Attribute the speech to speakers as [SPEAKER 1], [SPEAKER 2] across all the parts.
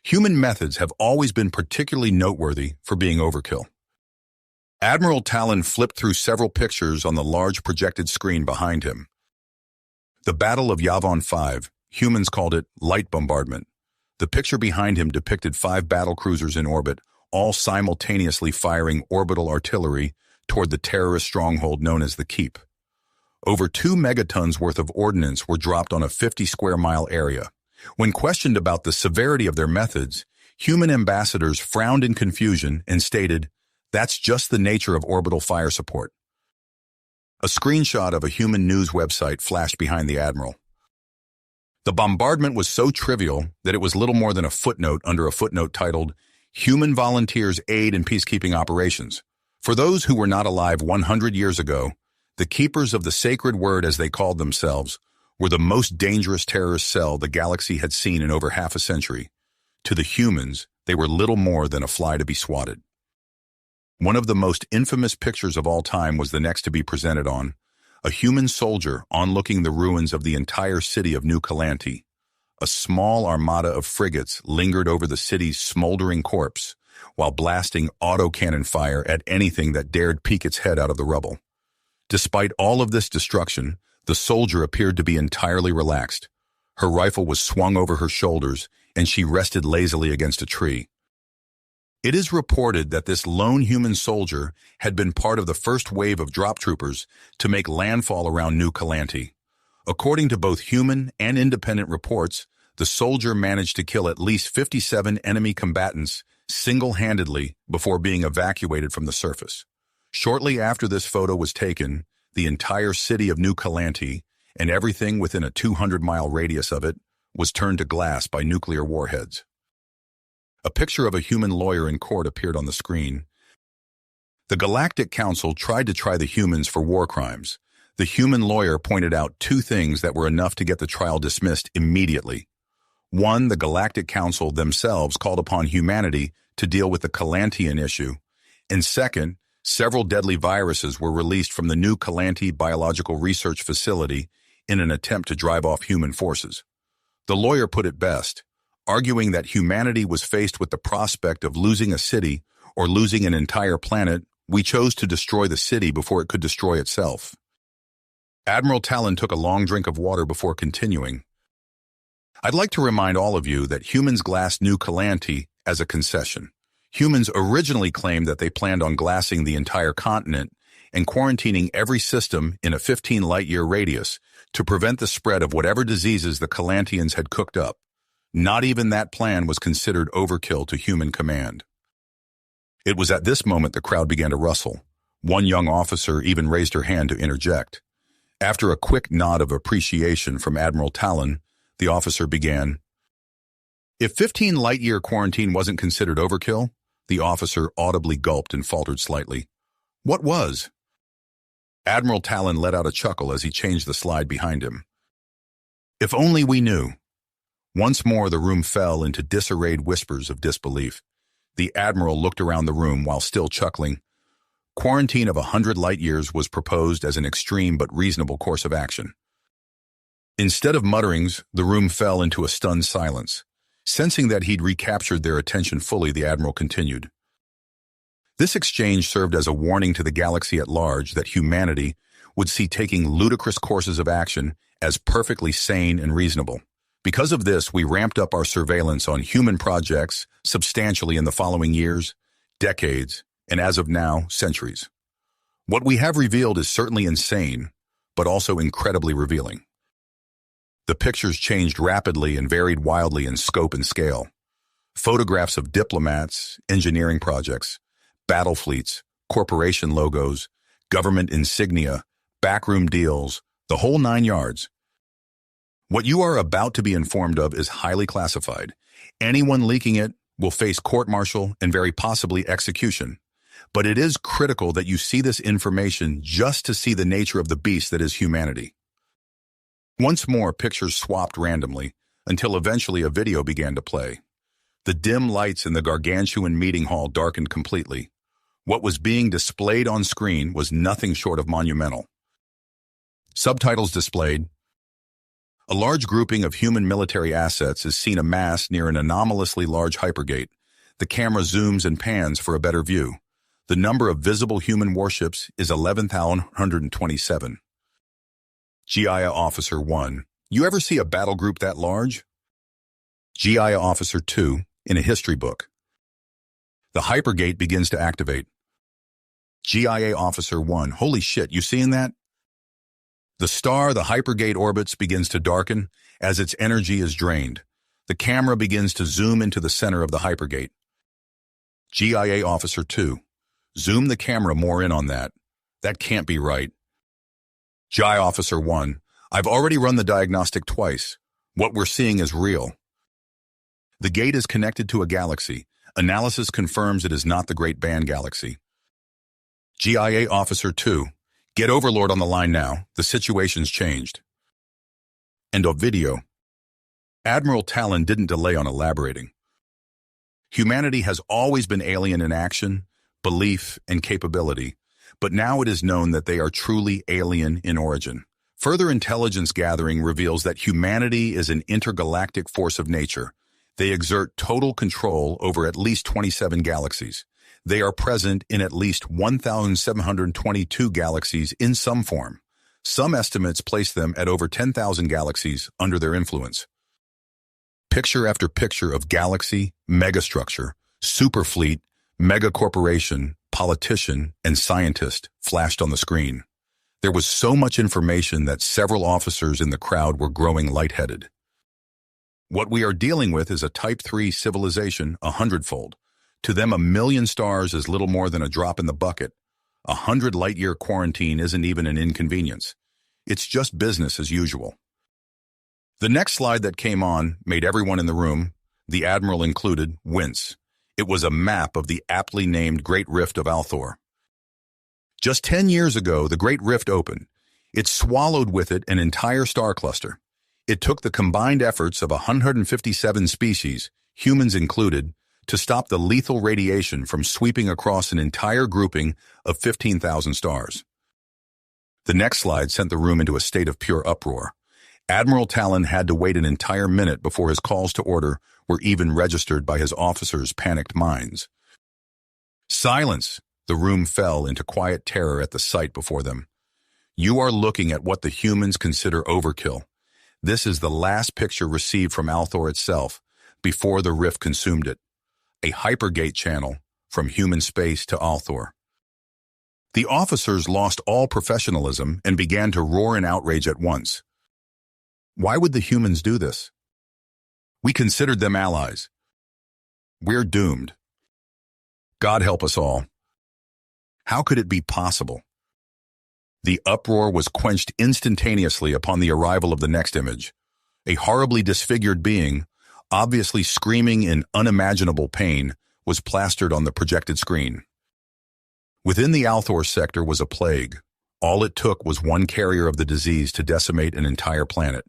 [SPEAKER 1] Human methods have always been particularly noteworthy for being overkill. Admiral Talon flipped through several pictures on the large projected screen behind him. The Battle of Yavin 5, humans called it light bombardment. The picture behind him depicted 5 battle cruisers in orbit, all simultaneously firing orbital artillery toward the terrorist stronghold known as the Keep. Over 2 megatons worth of ordnance were dropped on a 50-square-mile area. When questioned about the severity of their methods, human ambassadors frowned in confusion and stated, "That's just the nature of orbital fire support." A screenshot of a human news website flashed behind the admiral. The bombardment was so trivial that it was little more than a footnote under a footnote titled, "Human Volunteers Aid in Peacekeeping Operations." For those who were not alive 100 years ago, the Keepers of the Sacred Word, as they called themselves, were the most dangerous terrorist cell the galaxy had seen in over half a century. To the humans, they were little more than a fly to be swatted. One of the most infamous pictures of all time was the next to be presented on, a human soldier onlooking the ruins of the entire city of New Calante. A small armada of frigates lingered over the city's smoldering corpse, while blasting autocannon fire at anything that dared peek its head out of the rubble. Despite all of this destruction, the soldier appeared to be entirely relaxed. Her rifle was swung over her shoulders, and she rested lazily against a tree. It is reported that this lone human soldier had been part of the first wave of drop troopers to make landfall around New Calante. According to both human and independent reports, the soldier managed to kill at least 57 enemy combatants single-handedly before being evacuated from the surface. Shortly after this photo was taken, the entire city of New Calante, and everything within a 200-mile radius of it, was turned to glass by nuclear warheads. A picture of a human lawyer in court appeared on the screen. The Galactic Council tried to try the humans for war crimes. The human lawyer pointed out 2 things that were enough to get the trial dismissed immediately. 1, the Galactic Council themselves called upon humanity to deal with the Calantean issue. And second, several deadly viruses were released from the New Calante Biological Research Facility in an attempt to drive off human forces. The lawyer put it best, arguing that humanity was faced with the prospect of losing a city or losing an entire planet. We chose to destroy the city before it could destroy itself. Admiral Talon took a long drink of water before continuing. I'd like to remind all of you that humans glassed New Calante as a concession. Humans originally claimed that they planned on glassing the entire continent and quarantining every system in a 15 light-year radius to prevent the spread of whatever diseases the Calanteans had cooked up. Not even that plan was considered overkill to human command. It was at this moment the crowd began to rustle. One young officer even raised her hand to interject. After a quick nod of appreciation from Admiral Talon, the officer began. If 15 light-year quarantine wasn't considered overkill, the officer audibly gulped and faltered slightly. What was? Admiral Talon let out a chuckle as he changed the slide behind him. If only we knew. Once more the room fell into disarrayed whispers of disbelief. The Admiral looked around the room while still chuckling. Quarantine of 100 light-years was proposed as an extreme but reasonable course of action. Instead of mutterings, the room fell into a stunned silence. Sensing that he'd recaptured their attention fully, the Admiral continued. This exchange served as a warning to the galaxy at large that humanity would see taking ludicrous courses of action as perfectly sane and reasonable. Because of this, we ramped up our surveillance on human projects substantially in the following years, decades, and as of now, centuries. What we have revealed is certainly insane, but also incredibly revealing. The pictures changed rapidly and varied wildly in scope and scale. Photographs of diplomats, engineering projects, battle fleets, corporation logos, government insignia, backroom deals, the whole 9 yards. What you are about to be informed of is highly classified. Anyone leaking it will face court-martial and very possibly execution. But it is critical that you see this information just to see the nature of the beast that is humanity. Once more, pictures swapped randomly, until eventually a video began to play. The dim lights in the gargantuan meeting hall darkened completely. What was being displayed on screen was nothing short of monumental. Subtitles displayed. A large grouping of human military assets is seen amassed near an anomalously large hypergate. The camera zooms and pans for a better view. The number of visible human warships is 11,127. GIA Officer 1. You ever see a battle group that large? GIA Officer 2. In a history book. The hypergate begins to activate. GIA Officer 1. Holy shit, you seeing that? The star the hypergate orbits begins to darken as its energy is drained. The camera begins to zoom into the center of the hypergate. GIA Officer 2. Zoom the camera more in on that. That can't be right. GIA Officer 1. I've already run the diagnostic twice. What we're seeing is real. The gate is connected to a galaxy. Analysis confirms it is not the Great Band Galaxy. GIA Officer 2. Get Overlord on the line now. The situation's changed. End of video. Admiral Talon didn't delay on elaborating. Humanity has always been alien in action, belief, and capability, but now it is known that they are truly alien in origin. Further intelligence gathering reveals that humanity is an intergalactic force of nature. They exert total control over at least 27 galaxies. They are present in at least 1,722 galaxies in some form. Some estimates place them at over 10,000 galaxies under their influence. Picture after picture of galaxy, megastructure, superfleet, megacorporation, politician, and scientist flashed on the screen. There was so much information that several officers in the crowd were growing lightheaded. What we are dealing with is a Type 3 civilization 100-fold. To them, 1,000,000 stars is little more than a drop in the bucket. 100 light-year quarantine isn't even an inconvenience. It's just business as usual. The next slide that came on made everyone in the room, the Admiral included, wince. It was a map of the aptly named Great Rift of Althor. Just 10 years ago, the Great Rift opened. It swallowed with it an entire star cluster. It took the combined efforts of 157 species, humans included, to stop the lethal radiation from sweeping across an entire grouping of 15,000 stars. The next slide sent the room into a state of pure uproar. Admiral Talon had to wait an entire minute before his calls to order were even registered by his officers' panicked minds. Silence! The room fell into quiet terror at the sight before them. You are looking at what the humans consider overkill. This is the last picture received from Althor itself, before the rift consumed it. A hypergate channel from human space to Althor. The officers lost all professionalism and began to roar in outrage at once. Why would the humans do this? We considered them allies. We're doomed. God help us all. How could it be possible? The uproar was quenched instantaneously upon the arrival of the next image. A horribly disfigured being, obviously screaming in unimaginable pain, was plastered on the projected screen. Within the Althor sector was a plague. All it took was one carrier of the disease to decimate an entire planet.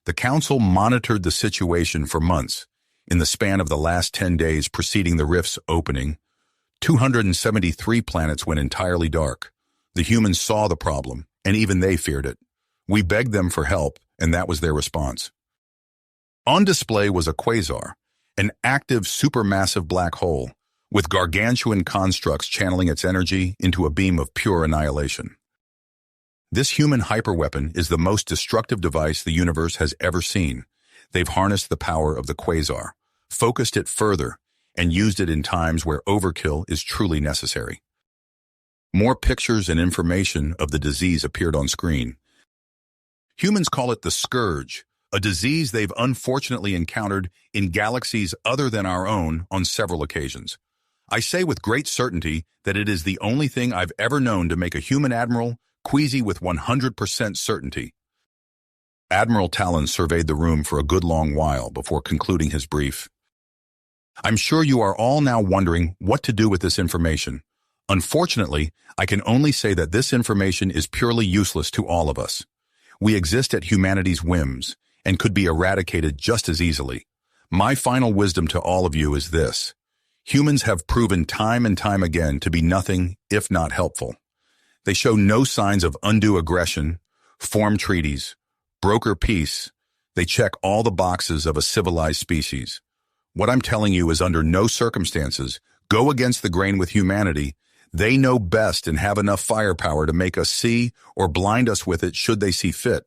[SPEAKER 1] The Council monitored the situation for months. In the span of the last 10 days preceding the rift's opening, 273 planets went entirely dark. The humans saw the problem, and even they feared it. We begged them for help, and that was their response. On display was a quasar, an active supermassive black hole, with gargantuan constructs channeling its energy into a beam of pure annihilation. This human hyperweapon is the most destructive device the universe has ever seen. They've harnessed the power of the quasar, focused it further, and used it in times where overkill is truly necessary. More pictures and information of the disease appeared on screen. Humans call it the Scourge, a disease they've unfortunately encountered in galaxies other than our own on several occasions. I say with great certainty that it is the only thing I've ever known to make a human admiral queasy with 100% certainty. Admiral Talon surveyed the room for a good long while before concluding his brief. I'm sure you are all now wondering what to do with this information. Unfortunately, I can only say that this information is purely useless to all of us. We exist at humanity's whims and could be eradicated just as easily. My final wisdom to all of you is this. Humans have proven time and time again to be nothing if not helpful. They show no signs of undue aggression, form treaties, broker peace, They check all the boxes of a civilized species. What I'm telling you is under no circumstances, go against the grain with humanity. They know best and have enough firepower to make us see or blind us with it should they see fit.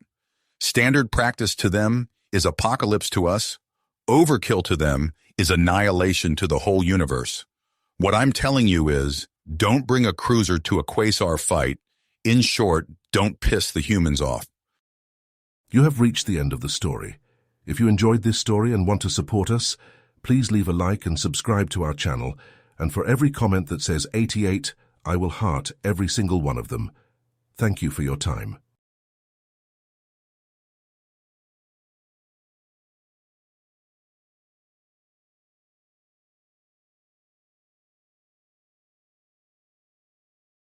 [SPEAKER 1] Standard practice to them is apocalypse to us. Overkill to them is annihilation to the whole universe. What I'm telling you is, don't bring a cruiser to a quasar fight. In short, don't piss the humans off.
[SPEAKER 2] You have reached the end of the story. If you enjoyed this story and want to support us, please leave a like and subscribe to our channel. And for every comment that says 88, I will heart every single one of them. Thank you for your time.